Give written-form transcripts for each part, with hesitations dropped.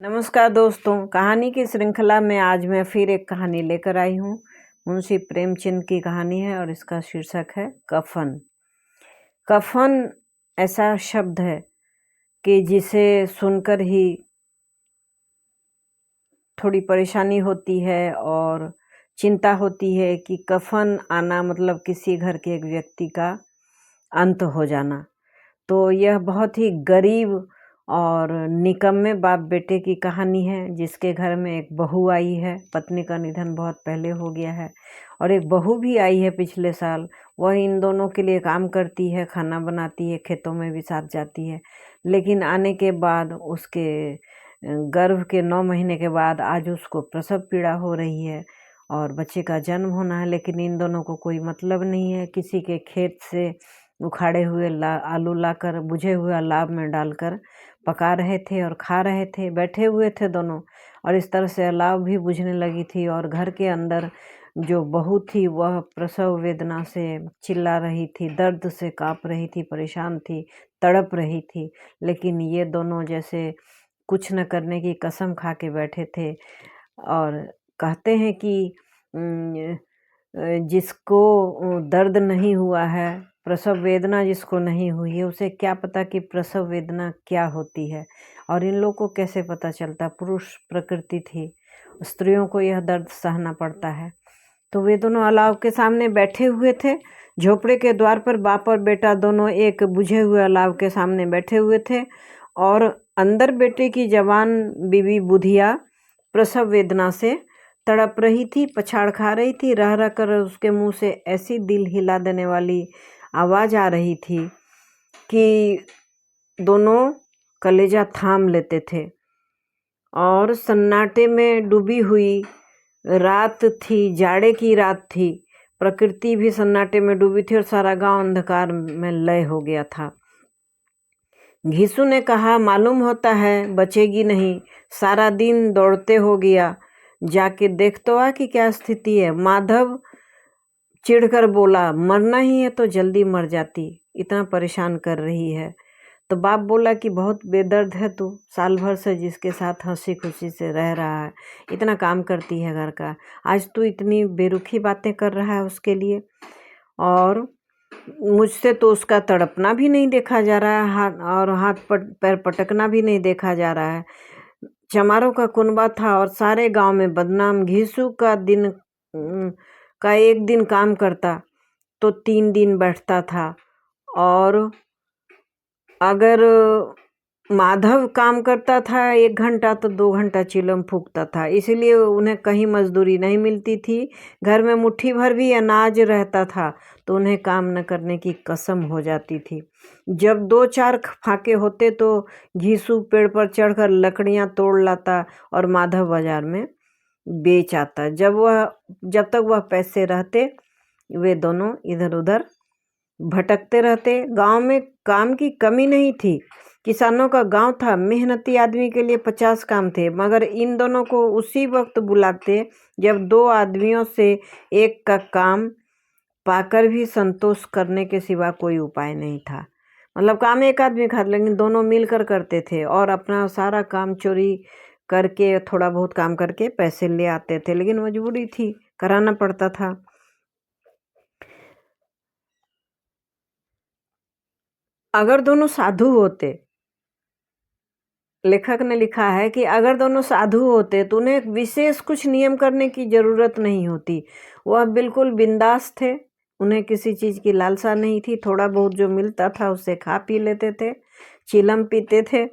नमस्कार दोस्तों, कहानी की श्रृंखला में आज मैं फिर एक कहानी लेकर आई हूँ। मुंशी प्रेमचंद की कहानी है और इसका शीर्षक है कफन। कफन ऐसा शब्द है कि जिसे सुनकर ही थोड़ी परेशानी होती है और चिंता होती है कि कफन आना मतलब किसी घर के एक व्यक्ति का अंत हो जाना। तो यह बहुत ही गरीब और निकम्मे बाप बेटे की कहानी है, जिसके घर में एक बहू आई है। पत्नी का निधन बहुत पहले हो गया है और एक बहू भी आई है पिछले साल। वह इन दोनों के लिए काम करती है, खाना बनाती है, खेतों में भी साथ जाती है। लेकिन आने के बाद उसके गर्भ के 9 महीने के बाद आज उसको प्रसव पीड़ा हो रही है और बच्चे का जन्म होना है। लेकिन इन दोनों को कोई मतलब नहीं है। किसी के खेत से उखाड़े हुए आलू लाकर बुझे हुए अलाव में डालकर पका रहे थे और खा रहे थे। बैठे हुए थे दोनों और इस तरह से अलाव भी बुझने लगी थी और घर के अंदर जो बहू थी वह प्रसव वेदना से चिल्ला रही थी, दर्द से काँप रही थी, परेशान थी, तड़प रही थी। लेकिन ये दोनों जैसे कुछ न करने की कसम खा के बैठे थे। और कहते हैं कि जिसको दर्द नहीं हुआ है, प्रसव वेदना जिसको नहीं हुई है, उसे क्या पता कि प्रसव वेदना क्या होती है। और इन लोगों को कैसे पता चलता? पुरुष प्रकृति थी, स्त्रियों को यह दर्द सहना पड़ता है। तो वे दोनों अलाव के सामने बैठे हुए थे। झोपड़े के द्वार पर बाप और बेटा दोनों एक बुझे हुए अलाव के सामने बैठे हुए थे और अंदर बेटे की जवान बीवी बुधिया प्रसव वेदना से तड़प रही थी, पछाड़ खा रही थी। रह रह कर उसके मुंह से ऐसी दिल हिला देने वाली आवाज़ आ रही थी कि दोनों कलेजा थाम लेते थे। और सन्नाटे में डूबी हुई रात थी, जाड़े की रात थी। प्रकृति भी सन्नाटे में डूबी थी और सारा गांव अंधकार में लय हो गया था। घीसू ने कहा, मालूम होता है बचेगी नहीं, सारा दिन दौड़ते हो गया, जाके देख तो आ कि क्या स्थिति है। माधव चिढ़कर बोला, मरना ही है तो जल्दी मर जाती, इतना परेशान कर रही है। तो बाप बोला कि बहुत बेदर्द है तू, साल भर से जिसके साथ हंसी खुशी से रह रहा है, इतना काम करती है घर का, आज तू इतनी बेरुखी बातें कर रहा है उसके लिए। और मुझसे तो उसका तड़पना भी नहीं देखा जा रहा है, हाथ पैर पटकना भी नहीं देखा जा रहा है। चमारों का कुनबा था और सारे गांव में बदनाम। घीसू का एक दिन काम करता तो 3 दिन बैठता था और अगर माधव काम करता था 1 घंटा तो 2 घंटा चिलम फूकता था। इसलिए उन्हें कहीं मजदूरी नहीं मिलती थी। घर में मुट्ठी भर भी अनाज रहता था तो उन्हें काम न करने की कसम हो जाती थी। जब 2-4 फाके होते तो घीसू पेड़ पर चढ़कर लकड़ियां तोड़ लाता और माधव बाजार में बेच आता। जब तक वह पैसे रहते वे दोनों इधर उधर भटकते रहते। गांव में काम की कमी नहीं थी। किसानों का गांव था, मेहनती आदमी के लिए 50 काम थे, मगर इन दोनों को उसी वक्त बुलाते जब 2 आदमियों से एक का काम पाकर भी संतोष करने के सिवा कोई उपाय नहीं था। मतलब काम एक आदमी खाता, लेकिन दोनों मिलकर करते थे और अपना सारा काम चोरी करके, थोड़ा बहुत काम करके पैसे ले आते थे। लेकिन मजबूरी थी, कराना पड़ता था। अगर दोनों साधु होते, लेखक ने लिखा है कि अगर दोनों साधु होते तो उन्हें विशेष कुछ नियम करने की जरूरत नहीं होती। वह बिल्कुल बिंदास थे, उन्हें किसी चीज की लालसा नहीं थी। थोड़ा बहुत जो मिलता था उससे खा पी लेते थे, चिलम पीते थे।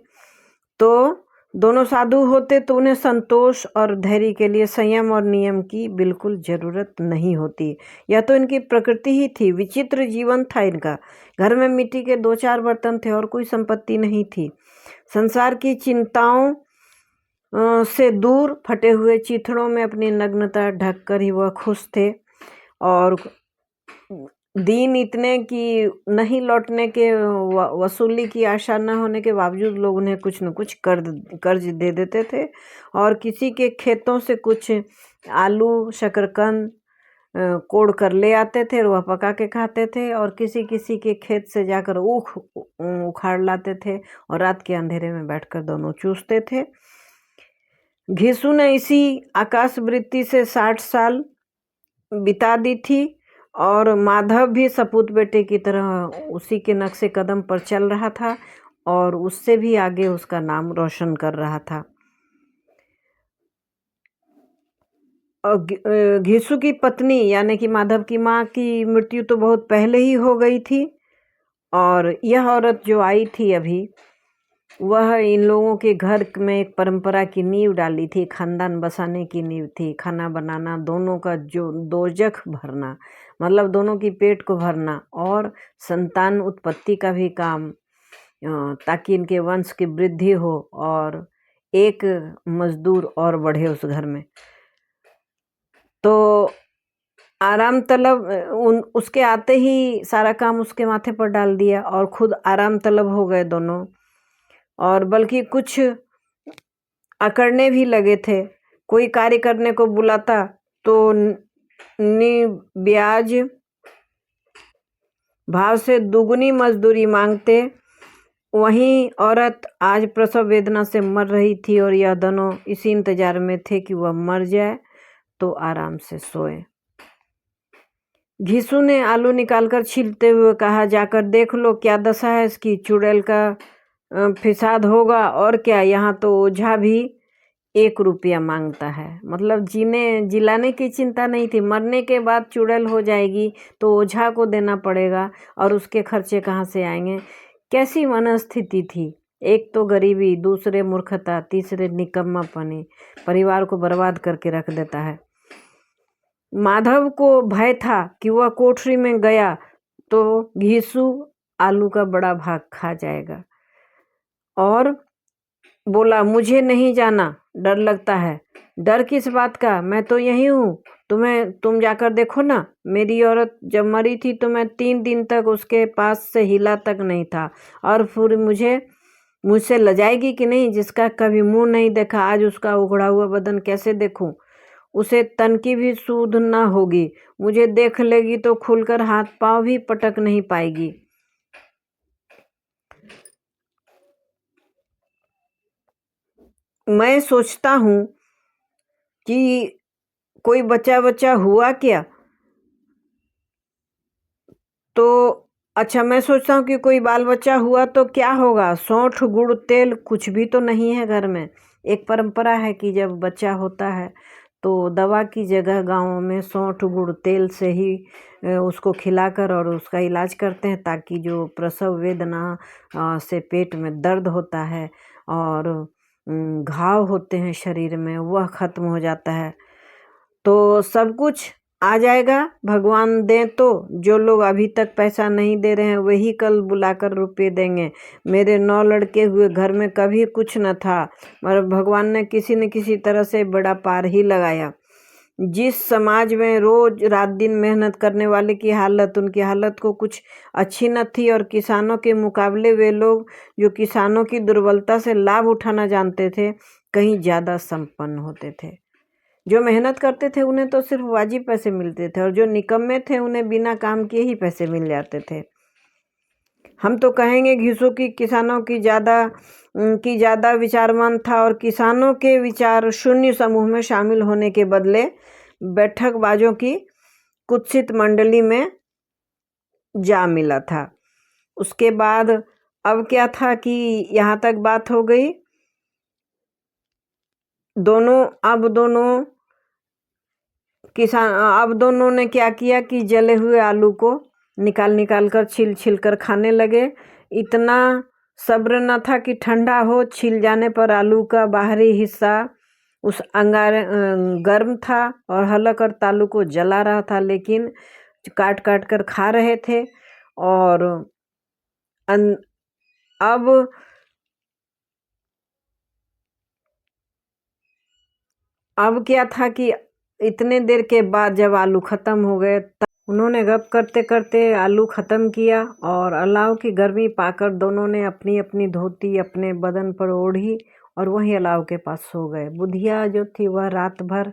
तो दोनों साधु होते तो उन्हें संतोष और धैर्य के लिए संयम और नियम की बिल्कुल जरूरत नहीं होती। यह तो इनकी प्रकृति ही थी। विचित्र जीवन था इनका। घर में मिट्टी के 2-4 बर्तन थे और कोई संपत्ति नहीं थी। संसार की चिंताओं से दूर फटे हुए चिथड़ों में अपनी नग्नता ढककर ही वह खुश थे। और दिन इतने कि नहीं लौटने के, वसूली की आशा न होने के बावजूद लोग उन्हें कुछ न कुछ कर्ज दे देते थे और किसी के खेतों से कुछ आलू शकरकंद कोड़ कर ले आते थे और वह पका के खाते थे। और किसी किसी के खेत से जाकर ऊख उखाड़ लाते थे और रात के अंधेरे में बैठकर दोनों चूसते थे। घिसु ने इसी आकाशवृत्ति से 60 साल बिता दी थी और माधव भी सपूत बेटे की तरह उसी के नक्शे कदम पर चल रहा था और उससे भी आगे उसका नाम रोशन कर रहा था। और घिसु की पत्नी यानी कि माधव की माँ की मृत्यु तो बहुत पहले ही हो गई थी और यह औरत जो आई थी अभी, वह इन लोगों के घर में एक परंपरा की नींव डाली थी, खानदान बसाने की नींव थी। खाना बनाना, दोनों का जो दोजख भरना, मतलब दोनों की पेट को भरना और संतान उत्पत्ति का भी काम, ताकि इनके वंश की वृद्धि हो और एक मजदूर और बढ़े उस घर में। तो आराम तलब उसके आते ही सारा काम उसके माथे पर डाल दिया और खुद आराम तलब हो गए दोनों, और बल्कि कुछ अकड़ने भी लगे थे। कोई कार्य करने को बुलाता तो ब्याज भाव से दुगनी मजदूरी मांगते। वहीं औरत आज प्रसव वेदना से मर रही थी और यह दोनों इसी इंतजार में थे कि वह मर जाए तो आराम से सोए। घिसु ने आलू निकालकर छीलते हुए कहा, जाकर देख लो क्या दशा है इसकी, चुड़ैल का फिसाद होगा और क्या। यहाँ तो ओझा भी 1 रुपया मांगता है। मतलब जिलाने की चिंता नहीं थी, मरने के बाद चुड़ैल हो जाएगी तो ओझा को देना पड़ेगा और उसके खर्चे कहाँ से आएंगे। कैसी मनस्थिति थी, एक तो गरीबी, दूसरे मूर्खता, तीसरे निकम्मापनी, परिवार को बर्बाद करके रख देता है। माधव को भय था कि वह कोठरी में गया तो घिसु आलू का बड़ा भाग खा जाएगा और बोला, मुझे नहीं जाना, डर लगता है। डर किस बात का, मैं तो यही हूँ, तुम जाकर देखो ना। मेरी औरत जब मरी थी तो मैं 3 दिन तक उसके पास से हिला तक नहीं था और फिर मुझसे लजाएगी कि नहीं, जिसका कभी मुंह नहीं देखा, आज उसका उघड़ा हुआ बदन कैसे देखूं। उसे तन की भी सूध न होगी, मुझे देख लेगी तो खुलकर हाथ पांव भी पटक नहीं पाएगी। मैं सोचता हूँ कि कोई बच्चा हुआ क्या, तो अच्छा मैं सोचता हूँ कि कोई बाल बच्चा हुआ तो क्या होगा, सौंठ गुड़ तेल कुछ भी तो नहीं है घर में। एक परंपरा है कि जब बच्चा होता है तो दवा की जगह गाँव में सौंठ गुड़ तेल से ही उसको खिलाकर और उसका इलाज करते हैं, ताकि जो प्रसव वेदना से पेट में दर्द होता है और घाव होते हैं शरीर में, वह खत्म हो जाता है। तो सब कुछ आ जाएगा, भगवान दें तो। जो लोग अभी तक पैसा नहीं दे रहे हैं वही कल बुलाकर रुपये देंगे। मेरे 9 लड़के हुए, घर में कभी कुछ न था, मगर भगवान ने किसी न किसी तरह से बड़ा पार ही लगाया। जिस समाज में रोज रात दिन मेहनत करने वाले की हालत, उनकी हालत को कुछ अच्छी न थी, और किसानों के मुकाबले वे लोग जो किसानों की दुर्बलता से लाभ उठाना जानते थे, कहीं ज़्यादा संपन्न होते थे। जो मेहनत करते थे उन्हें तो सिर्फ वाजिब पैसे मिलते थे और जो निकम्मे थे उन्हें बिना काम किए ही पैसे मिल जाते थे। हम तो कहेंगे घिसु की किसानों की ज़्यादा विचारवान था और किसानों के विचार शून्य समूह में शामिल होने के बदले बैठकबाजों की कुत्सित मंडली में जा मिला था। उसके बाद अब क्या था कि यहाँ तक बात हो गई। अब दोनों ने क्या किया कि जले हुए आलू को निकाल कर छिल कर खाने लगे। इतना सब्र न था कि ठंडा हो। छिल जाने पर आलू का बाहरी हिस्सा उस अंगार गर्म था और हलक और तालू को जला रहा था, लेकिन काट कर खा रहे थे। और अब क्या था कि इतने देर के बाद जब आलू ख़त्म हो गए, तब उन्होंने गप करते करते आलू ख़त्म किया और अलाव की गर्मी पाकर दोनों ने अपनी अपनी धोती अपने बदन पर ओढ़ी और वहीं अलाव के पास सो गए। बुधिया जो थी वह रात भर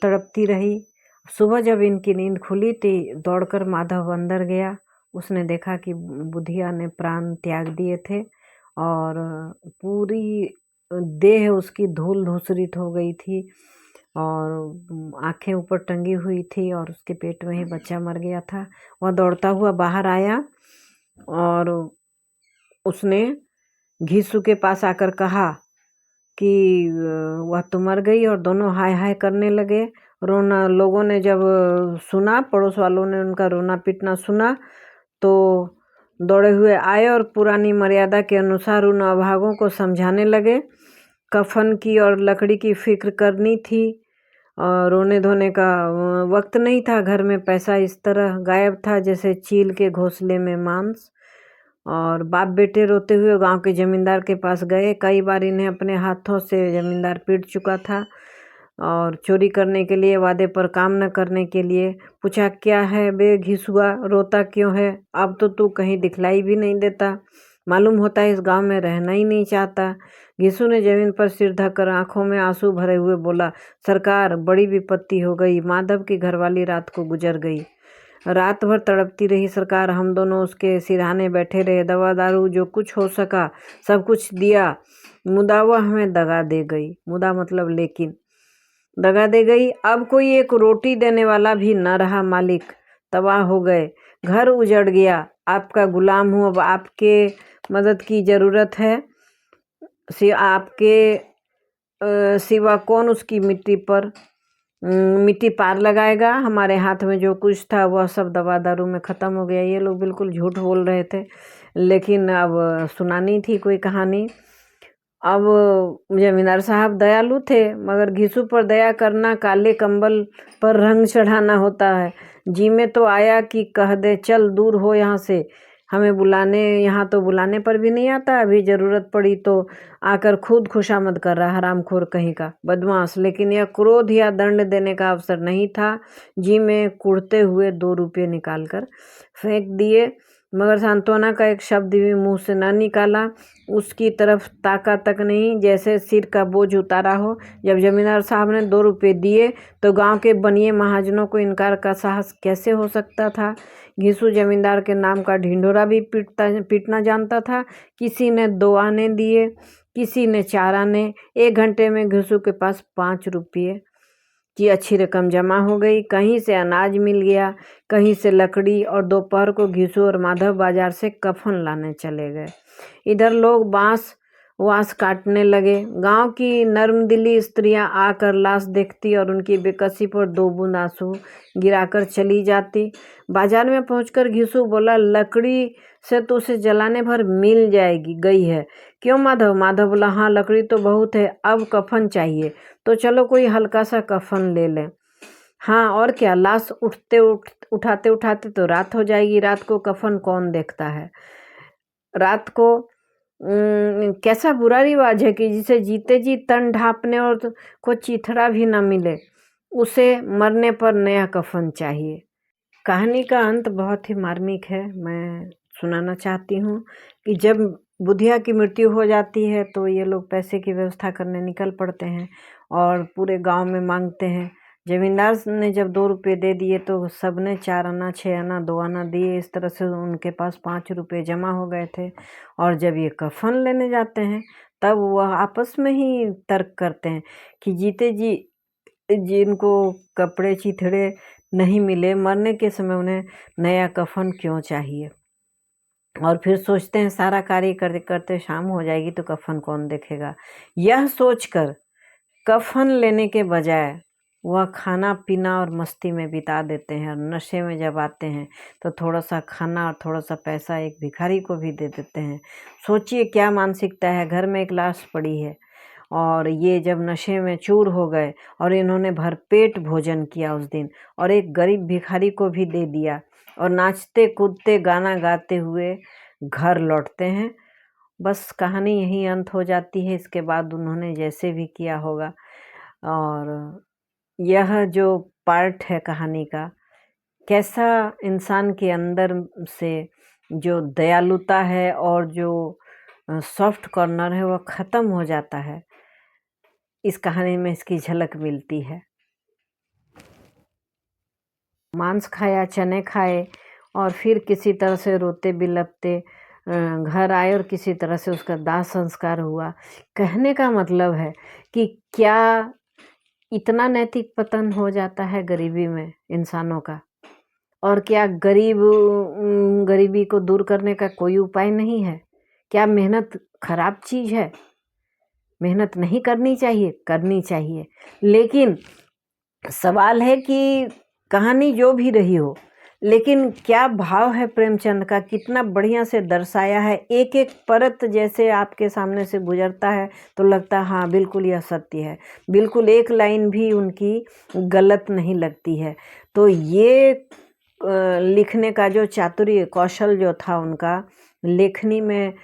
तड़पती रही। सुबह जब इनकी नींद खुली थी, दौड़कर माधव अंदर गया। उसने देखा कि बुधिया ने प्राण त्याग दिए थे और पूरी देह उसकी धूल धूसरित हो गई थी और आंखें ऊपर टंगी हुई थी और उसके पेट में ही बच्चा मर गया था। वह दौड़ता हुआ बाहर आया और उसने घीसू के पास आकर कहा कि वह तो मर गई, और दोनों हाय हाय करने लगे। रोना, लोगों ने जब सुना, पड़ोस वालों ने उनका रोना पीटना सुना तो दौड़े हुए आए और पुरानी मर्यादा के अनुसार उन अभागों को समझाने लगे। कफन की और लकड़ी की फिक्र करनी थी और रोने धोने का वक्त नहीं था। घर में पैसा इस तरह गायब था जैसे चील के घोंसले में मांस। और बाप बेटे रोते हुए गांव के जमींदार के पास गए। कई बार इन्हें अपने हाथों से जमींदार पीट चुका था और चोरी करने के लिए, वादे पर काम न करने के लिए। पूछा, क्या है बे घिसुआ, रोता क्यों है? अब तो तू कहीं दिखलाई भी नहीं देता, मालूम होता है इस गांव में रहना ही नहीं चाहता। घिसू ने जमीन पर सिर धकर आंखों में आंसू भरे हुए बोला, सरकार, बड़ी विपत्ति हो गई। माधव की घरवाली रात को गुजर गई। रात भर तड़पती रही सरकार। हम दोनों उसके सिरहाने बैठे रहे, दवा दारू जो कुछ हो सका सब कुछ दिया। मुदा वह हमें दगा दे गई। मुदा मतलब लेकिन दगा दे गई। अब कोई एक रोटी देने वाला भी न रहा। मालिक तबाह हो गए, घर उजड़ गया। आपका गुलाम हूँ, अब आपके मदद की ज़रूरत है। आपके सिवा कौन उसकी मिट्टी पार लगाएगा? हमारे हाथ में जो कुछ था वह सब दवा दारू में ख़त्म हो गया। ये लोग बिल्कुल झूठ बोल रहे थे, लेकिन अब सुनानी थी कोई कहानी। अब जमींदार साहब दयालु थे, मगर घिसू पर दया करना काले कंबल पर रंग चढ़ाना होता है। जी में तो आया कि कह दे, चल दूर हो यहाँ से, हमें बुलाने, यहाँ तो बुलाने पर भी नहीं आता। अभी ज़रूरत पड़ी तो आकर खुद खुशामद कर रहा, हरामखोर कहीं का, बदमाश। लेकिन यह क्रोध या दंड देने का अवसर नहीं था। जी में कुढ़ते हुए 2 रुपये निकाल कर फेंक दिए, मगर सांत्वना का एक शब्द भी मुंह से न निकाला। उसकी तरफ ताका तक नहीं, जैसे सिर का बोझ उतारा हो। जब जमींदार साहब ने 2 रुपये दिए तो गांव के बनिए महाजनों को इनकार का साहस कैसे हो सकता था? घिसू जमींदार के नाम का ढिंढोरा भी पीटना जानता था। किसी ने 2 आने दिए, किसी ने 4 आने। 1 घंटे में घिसू के पास 5 रुपये की अच्छी रकम जमा हो गई। कहीं से अनाज मिल गया, कहीं से लकड़ी, और दोपहर को घिसू और माधव बाजार से कफन लाने चले गए। इधर लोग बांस वास काटने लगे। गांव की नर्मदिली स्त्रियां आकर लाश देखती और उनकी बेकसी पर 2 बूंद आंसू गिराकर चली जाती। बाजार में पहुंचकर घिसू बोला, लकड़ी से तो उसे जलाने भर मिल जाएगी, गई है। क्यों माधव? माधव बोला, हाँ लकड़ी तो बहुत है, अब कफन चाहिए, तो चलो कोई हल्का सा कफन ले लें। हाँ और क्या, लाश उठाते उठाते तो रात हो जाएगी। रात को कफन कौन देखता है? रात को कैसा बुरा रिवाज है कि जिसे जीते जी तन ढांपने और को चिथड़ा भी न मिले, उसे मरने पर नया कफन चाहिए। कहानी का अंत बहुत ही मार्मिक है। मैं सुनाना चाहती हूँ कि जब बुधिया की मृत्यु हो जाती है तो ये लोग पैसे की व्यवस्था करने निकल पड़ते हैं और पूरे गांव में मांगते हैं। जमींदार ने जब 2 रुपये दे दिए तो सबने 4 आना, 6 आना, 2 आना दिए। इस तरह से उनके पास 5 रुपये जमा हो गए थे। और जब ये कफन लेने जाते हैं तब वह आपस में ही तर्क करते हैं कि जीते जी जिनको कपड़े चिथड़े नहीं मिले, मरने के समय उन्हें नया कफन क्यों चाहिए। और फिर सोचते हैं सारा कार्य करते करते शाम हो जाएगी तो कफन कौन देखेगा। यह सोचकर कफन लेने के बजाय वह खाना पीना और मस्ती में बिता देते हैं। और नशे में जब आते हैं तो थोड़ा सा खाना और थोड़ा सा पैसा एक भिखारी को भी दे देते हैं। सोचिए क्या मानसिकता है। घर में एक लाश पड़ी है और ये जब नशे में चूर हो गए और इन्होंने भरपेट भोजन किया उस दिन और एक गरीब भिखारी को भी दे दिया और नाचते कूदते गाना गाते हुए घर लौटते हैं। बस कहानी यहीं अंत हो जाती है। इसके बाद उन्होंने जैसे भी किया होगा। और यह जो पार्ट है कहानी का, कैसा इंसान के अंदर से जो दयालुता है और जो सॉफ्ट कॉर्नर है वह ख़त्म हो जाता है, इस कहानी में इसकी झलक मिलती है। मांस खाया, चने खाए और फिर किसी तरह से रोते बिलपते घर आए और किसी तरह से उसका दाह संस्कार हुआ। कहने का मतलब है कि क्या इतना नैतिक पतन हो जाता है गरीबी में इंसानों का? और क्या गरीबी को दूर करने का कोई उपाय नहीं है? क्या मेहनत खराब चीज़ है? मेहनत नहीं करनी चाहिए? करनी चाहिए। लेकिन सवाल है कि कहानी जो भी रही हो, लेकिन क्या भाव है प्रेमचंद का, कितना बढ़िया से दर्शाया है। एक एक परत जैसे आपके सामने से गुजरता है तो लगता है हाँ बिल्कुल यह सत्य है, बिल्कुल एक लाइन भी उनकी गलत नहीं लगती है। तो ये लिखने का जो चातुर्य कौशल जो था उनका, लेखनी में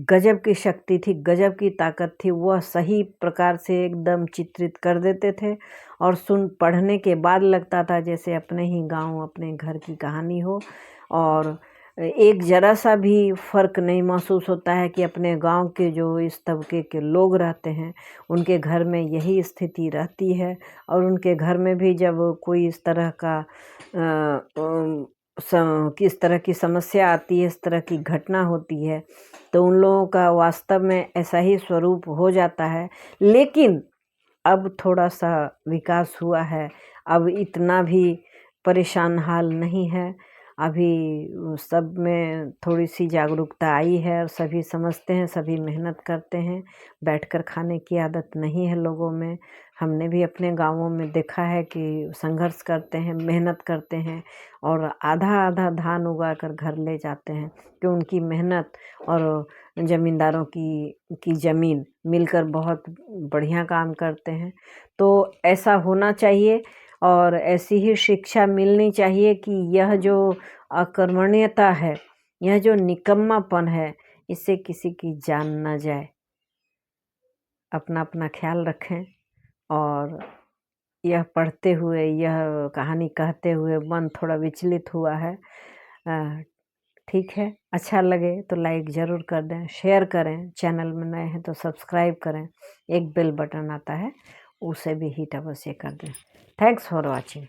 गजब की शक्ति थी, गजब की ताकत थी। वह सही प्रकार से एकदम चित्रित कर देते थे और पढ़ने के बाद लगता था जैसे अपने ही गांव, अपने घर की कहानी हो। और एक ज़रा सा भी फ़र्क नहीं महसूस होता है कि अपने गांव के जो इस तबके के लोग रहते हैं उनके घर में यही स्थिति रहती है। और उनके घर में भी जब कोई इस तरह का किस तरह की समस्या आती है, इस तरह की घटना होती है, तो उन लोगों का वास्तव में ऐसा ही स्वरूप हो जाता है। लेकिन अब थोड़ा सा विकास हुआ है, अब इतना भी परेशान हाल नहीं है। अभी सब में थोड़ी सी जागरूकता आई है और सभी समझते हैं, सभी मेहनत करते हैं। बैठकर खाने की आदत नहीं है लोगों में। हमने भी अपने गाँवों में देखा है कि संघर्ष करते हैं, मेहनत करते हैं और आधा आधा धान उगा कर घर ले जाते हैं कि उनकी मेहनत और ज़मींदारों की ज़मीन मिलकर बहुत बढ़िया काम करते हैं। तो ऐसा होना चाहिए और ऐसी ही शिक्षा मिलनी चाहिए कि यह जो अकर्मण्यता है, यह जो निकम्मापन है, इससे किसी की जान न जाए। अपना अपना ख्याल रखें। और यह पढ़ते हुए, यह कहानी कहते हुए मन थोड़ा विचलित हुआ है। ठीक है, अच्छा लगे तो लाइक ज़रूर कर दें, शेयर करें, चैनल में नए हैं तो सब्सक्राइब करें, एक बेल बटन आता है उसे भी हिट अवश्य कर दें। Thanks for watching.